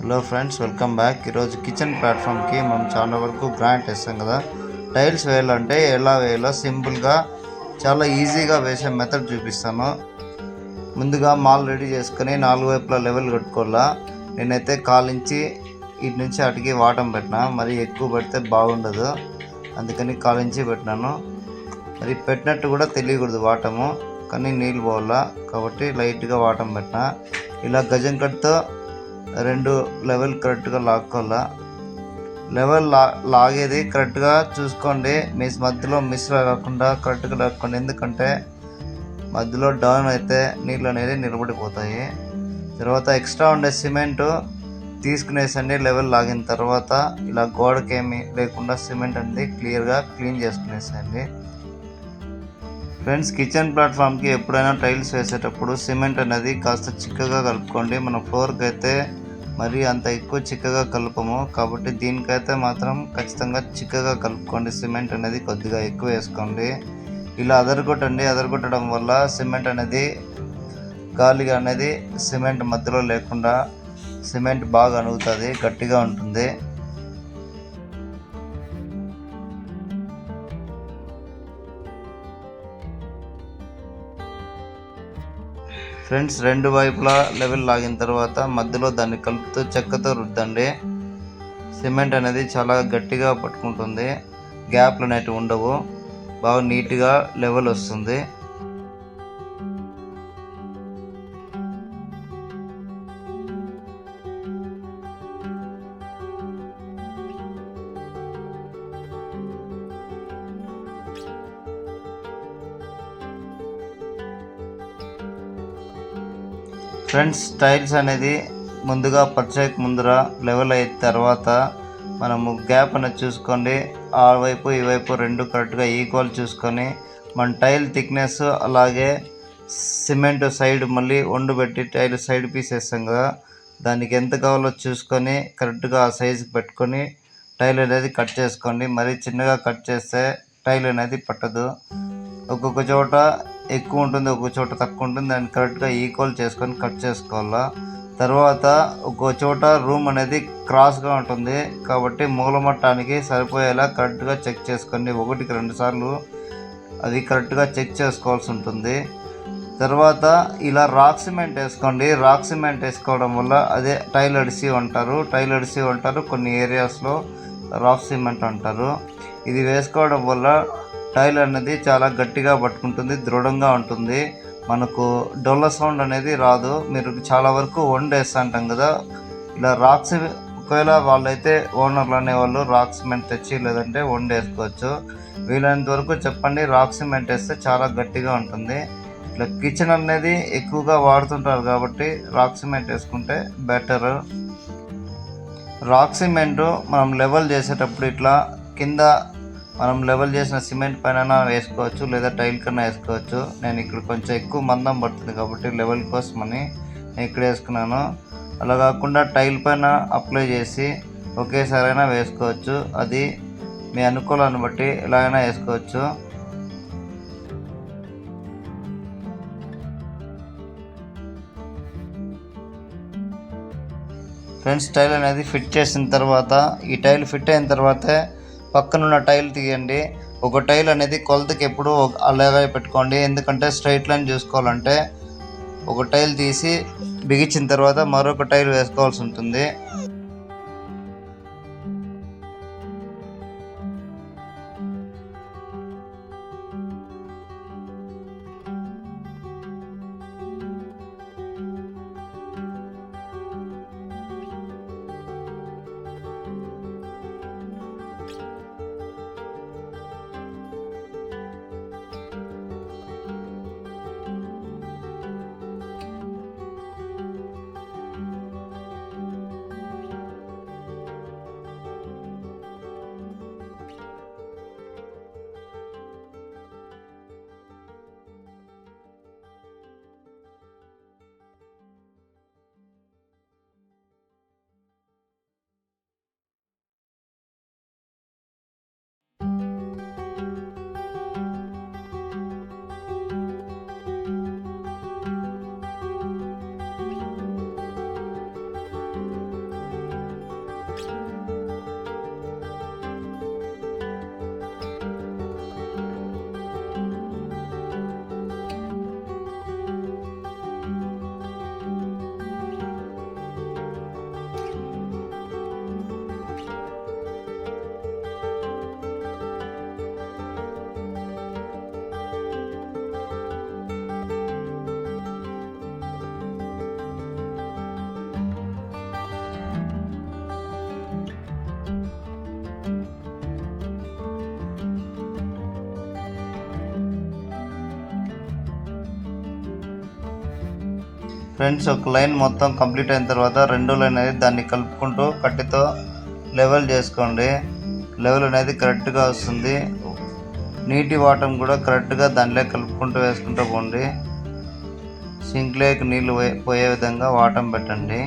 Hello friends, welcome back. ఈరోజు kitchen ప్లాట్ఫామ్కి మనం చాలా వరకు గ్రాంట్ వేస్తాం కదా. టైల్స్ వేయాలంటే ఎలా వేయాలో సింపుల్గా చాలా ఈజీగా వేసే మెథడ్ చూపిస్తాను. ముందుగా మాల్ రెడీ చేసుకొని 4 వైపులా లెవెల్ కట్టుకోవాలా. నేనైతే 1/4 ఇంచి ఇటు నుంచి అటుకి వాటం పెట్టినా, మరి ఎక్కువ పెడితే బాగుండదు, అందుకని 1/4 ఇంచి పెట్టినాను. మరి పెట్టినట్టు కూడా తెలియకూడదు వాటము, కానీ నీళ్ళు పోవాలా కాబట్టి లైట్గా వాటం పెట్టినా. ఇలా గజం కట్టుతో 2 లెవెల్ కరెక్ట్గా లాక్కోవాలా. లెవెల్ లాగేది కరెక్ట్గా చూసుకోండి, మధ్యలో మిస్ కాకుండా కరెక్ట్గా లాక్కోండి. ఎందుకంటే మధ్యలో డౌన్ అయితే నీళ్ళు అనేది నిలబడిపోతాయి. తర్వాత ఎక్స్ట్రా ఉండే సిమెంటు తీసుకునేసండి. లెవెల్ లాగిన తర్వాత ఇలా గోడకేమీ లేకుండా సిమెంట్ అనేది క్లియర్గా క్లీన్ చేసుకునేసండి. ఫ్రెండ్స్, కిచెన్ ప్లాట్ఫామ్కి ఎప్పుడైనా టైల్స్ వేసేటప్పుడు సిమెంట్ అనేది కాస్త చిక్కగా కలుపుకోండి. మన ఫ్లోర్కి అయితే మరి అంత ఎక్కువ చిక్కగా కలుపము, కాబట్టి దీనికైతే మాత్రం ఖచ్చితంగా చిక్కగా కలుపుకోండి. సిమెంట్ అనేది కొద్దిగా ఎక్కువ వేసుకోండి. ఇలా అదరగొట్టడం వల్ల సిమెంట్ అనేది గాలిగా అనేది సిమెంట్ మధ్యలో లేకుండా సిమెంట్ బాగా అణుగుతుంది, గట్టిగా ఉంటుంది. ఫ్రెండ్స్, 2 వైపులా లెవెల్ లాగిన తర్వాత మధ్యలో దాన్ని కలుపుతూ చెక్కతో రుద్దండి. సిమెంట్ అనేది చాలా గట్టిగా పట్టుకుంటుంది, గ్యాప్లు అనేవి ఉండవు, బాగా నీట్గా లెవెల్ వస్తుంది. ఫ్రెండ్స్, టైల్స్ అనేది ముందుగా పర్చేక్ ముందర లెవెల్ అయిన తర్వాత మనము గ్యాప్ అనేది చూసుకోండి. ఆ వైపు ఈ వైపు 2 కరెక్ట్గా ఈక్వల్ చూసుకొని మన టైల్ థిక్నెస్ అలాగే సిమెంట్ సైడ్ మళ్ళీ పెట్టి టైల్ సైడ్ పీస్ వేస్తాం కదా, దానికి ఎంత కావాలో చూసుకొని కరెక్ట్గా ఆ సైజుకి పెట్టుకొని టైల్ అనేది కట్ చేసుకోండి. మరీ చిన్నగా కట్ చేస్తే టైల్ అనేది పట్టదు. ఒక్కొక్క చోట ఎక్కువ ఉంటుంది, ఒక్కొక్క చోట తక్కువ ఉంటుంది. దాన్ని కరెక్ట్గా ఈక్వల్ చేసుకొని కట్ చేసుకోవాలా. తర్వాత ఒక్కో చోట రూమ్ అనేది క్రాస్గా ఉంటుంది, కాబట్టి మూలమట్టానికి సరిపోయేలా కరెక్ట్గా చెక్ చేసుకోండి. 1కి 2 సార్లు అది కరెక్ట్గా చెక్ చేసుకోవాల్సి ఉంటుంది. తర్వాత ఇలా రాక్ సిమెంట్ వేసుకోండి. రాక్ సిమెంట్ వేసుకోవడం వల్ల అదే టైల్ అడిసివ్ అంటారు, కొన్ని ఏరియాస్లో రాక్ సిమెంట్ అంటారు. ఇది వేసుకోవడం వల్ల టైల్ అనేది చాలా గట్టిగా పట్టుకుంటుంది, దృఢంగా ఉంటుంది, మనకు డొల్ల సౌండ్ అనేది రాదు. మీరు చాలా వరకు వేస్తా అంటాం కదా, ఇలా రాక్ సిమెంట్ ఒకవేళ వాళ్ళైతే ఓనర్లు అనేవాళ్ళు రాక్ సిమెంట్ తెచ్చి లేదంటే వేసుకోవచ్చు. వీలైనంత వరకు చెప్పండి, రాక్ సిమెంట్ వేస్తే చాలా గట్టిగా ఉంటుంది. ఇట్లా కిచెన్ అనేది ఎక్కువగా వాడుతుంటారు కాబట్టి రాక్ సిమెంట్ వేసుకుంటే బెటర్. రాక్ సిమెంట్ మనం లెవెల్ చేసేటప్పుడు ఇట్లా కింద మనం లెవెల్ చేసిన సిమెంట్ పైన వేసుకోవచ్చు, లేదా టైల్ కన్నా వేసుకోవచ్చు. నేను ఇక్కడ కొంచెం ఎక్కువ మందం పడుతుంది కాబట్టి లెవెల్ కోసమని నేను ఇక్కడ వేసుకున్నాను. అలా కాకుండా టైల్ పైన అప్లై చేసి ఒకేసారైనా వేసుకోవచ్చు, అది మీ అనుకూలాన్ని బట్టి ఎలాగైనా వేసుకోవచ్చు. ఫ్రెండ్స్, టైల్ అనేది ఫిట్ చేసిన తర్వాత ఈ టైల్ ఫిట్ అయిన తర్వాతే పక్కనున్న టైల్ తీయండి. ఒక టైల్ అనేది కొలతకి ఎప్పుడు అలాగే పెట్టుకోండి, ఎందుకంటే స్ట్రైట్ లైన్ చూసుకోవాలంటే ఒక టైల్ తీసి బిగించిన తర్వాత మరొక టైల్ వేసుకోవాల్సి ఉంటుంది. ఫ్రెండ్స్ ఒక లైన్ మొత్తం కంప్లీట్ అయిన తర్వాత రెండో లైన్ అనేది దాన్ని కలుపుకుంటూ కట్టెతో లెవెల్ చేసుకోండి. లెవెల్ అనేది కరెక్ట్గా వస్తుంది. నీటి వాటం కూడా కరెక్ట్గా దానిలో కలుపుకుంటూ వేసుకుంటూ పోండి. సింక్లోకి నీళ్ళు పోయే విధంగా వాటం పెట్టండి.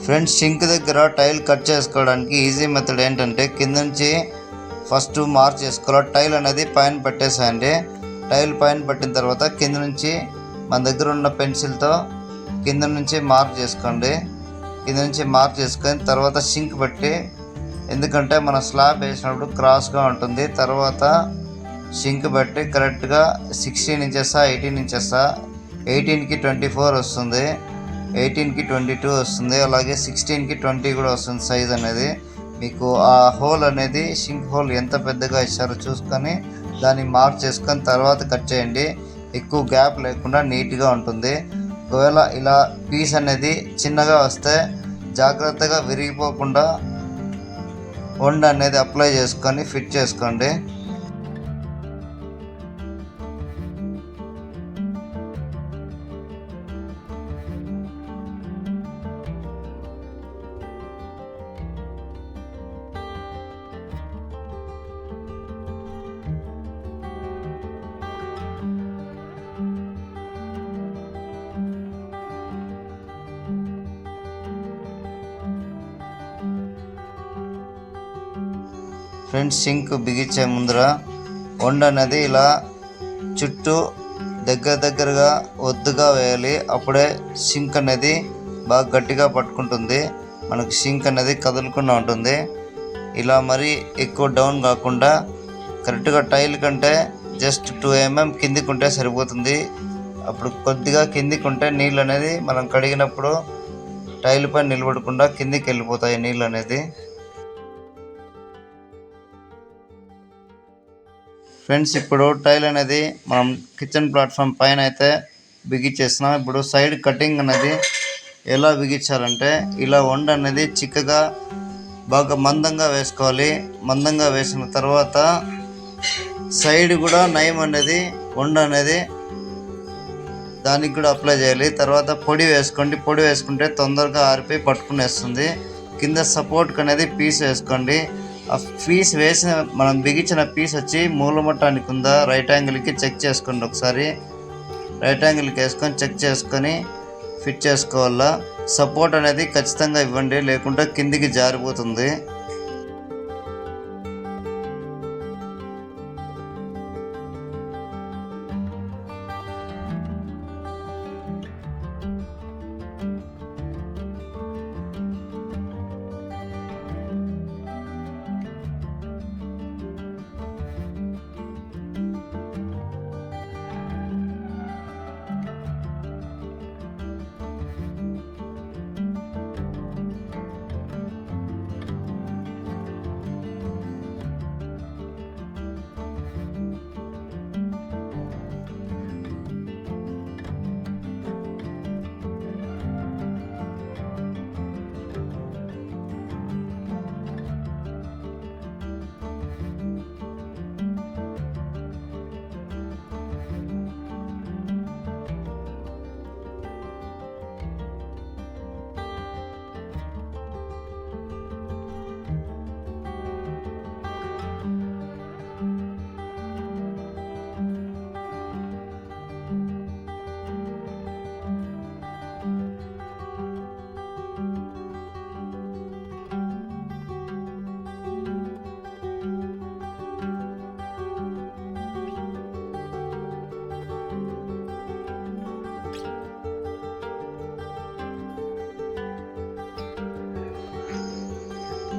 ఫ్రెండ్స్ సింక్ దగ్గర టైల్ కట్ చేసుకోవడానికి ఈజీ మెథడ్ ఏంటంటే కింద నుంచి ఫస్ట్ మార్క్ చేసుకోవాలి. టైల్ అనేది పైన పెట్టేసేయండి. టైల్ పైన పెట్టిన తర్వాత కింద నుంచి మన దగ్గర ఉన్న పెన్సిల్తో కింద నుంచి మార్క్ చేసుకోండి. కింద నుంచి మార్క్ చేసుకొని తర్వాత సింక్ పెట్టి, ఎందుకంటే మన స్లాబ్ వేసినప్పుడు క్రాస్గా ఉంటుంది. తర్వాత సింక్ పెట్టి కరెక్ట్గా 16 ఇంచెస్ 18 ఇంచెస్ 18కి 24 వస్తుంది, 18కి 22 వస్తుంది, అలాగే 16కి 20 కూడా వస్తుంది సైజ్ అనేది. మీకు ఆ హోల్ అనేది సింక్ హోల్ ఎంత పెద్దగా ఇచ్చారో చూసుకొని దాన్ని మార్క్ చేసుకొని తర్వాత కట్ చేయండి. ఎక్కువ గ్యాప్ లేకుండా నీట్గా ఉంటుంది. ఒకవేళ ఇలా పీస్ అనేది చిన్నగా వస్తే జాగ్రత్తగా విరిగిపోకుండా వండ అనేది అప్లై చేసుకొని ఫిట్ చేసుకోండి. ఫ్రెండ్స్ సింక్ బిగించే ముందర వండ అనేది ఇలా చుట్టూ దగ్గరగా ఒత్తుగా వేయాలి. అప్పుడే సింక్ అనేది బాగా గట్టిగా పట్టుకుంటుంది, మనకు సింక్ అనేది కదలకుండా ఉంటుంది. ఇలా మరీ ఎక్కువ డౌన్ కాకుండా కరెక్ట్గా టైల్ కంటే జస్ట్ 2 mm కిందికి ఉంటే సరిపోతుంది. అప్పుడు కొద్దిగా కిందికి ఉంటే నీళ్ళు అనేది మనం కడిగినప్పుడు టైల్ పైన నిలబడకుండా కిందికి వెళ్ళిపోతాయి నీళ్ళు అనేది. ఫ్రెండ్స్ ఇప్పుడు టైల్ అనేది మనం కిచెన్ ప్లాట్ఫామ్ పైన అయితే బిగించేస్తున్నాం. ఇప్పుడు సైడ్ కటింగ్ అనేది ఎలా బిగించాలంటే ఇలా వండ అనేది చిక్కగా బాగా మందంగా వేసుకోవాలి. మందంగా వేసిన తర్వాత సైడ్ కూడా నయం అనేది వండ అనేది దానికి కూడా అప్లై చేయాలి. తర్వాత పొడి వేసుకోండి. పొడి వేసుకుంటే తొందరగా ఆరిపోయి పట్టుకునేస్తుంది. కింద సపోర్ట్కి అనేది పీస్ వేసుకోండి. ఆ పీస్ వేసిన మనం బిగించిన పీస్ వచ్చి మూలమట్టానికి ఉందా రైట్ యాంగిల్కి చెక్ చేసుకోండి. ఒకసారి రైట్ యాంగిల్కి వేసుకొని చెక్ చేసుకొని ఫిట్ చేసుకోవాలా. సపోర్ట్ అనేది ఖచ్చితంగా ఇవ్వండి, లేకుంటే కిందికి జారిపోతుంది.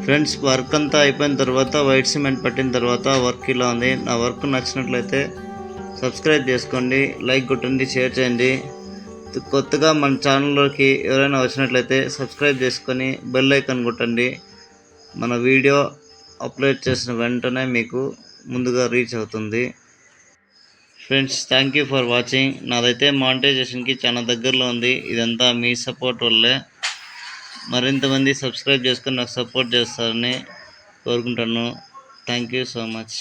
ఫ్రెండ్స్, వర్క్ అంతా అయిపోయిన తర్వాత వైట్ సిమెంట్ పట్టిన తర్వాత వర్క్ ఇలా ఉంది. నా వర్క్ నచ్చినట్లయితే సబ్స్క్రైబ్ చేసుకోండి, లైక్ కొట్టండి, షేర్ చేయండి. కొత్తగా మన ఛానల్లోకి ఎవరైనా వచ్చినట్లయితే సబ్స్క్రైబ్ చేసుకొని బెల్ ఐకాన్ కొట్టండి. మన వీడియో అప్లోడ్ చేసిన వెంటనే మీకు ముందుగా రీచ్ అవుతుంది. Friends, thank you for watching. నాదైతే మానిటైజేషన్కి చాలా దగ్గరలో ఉంది. ఇదంతా మీ సపోర్ట్ వల్లే. మరింతమంది సబ్స్క్రైబ్ చేసుకొని నాకు సపోర్ట్ చేస్తారని కోరుకుంటాను. Thank you so much.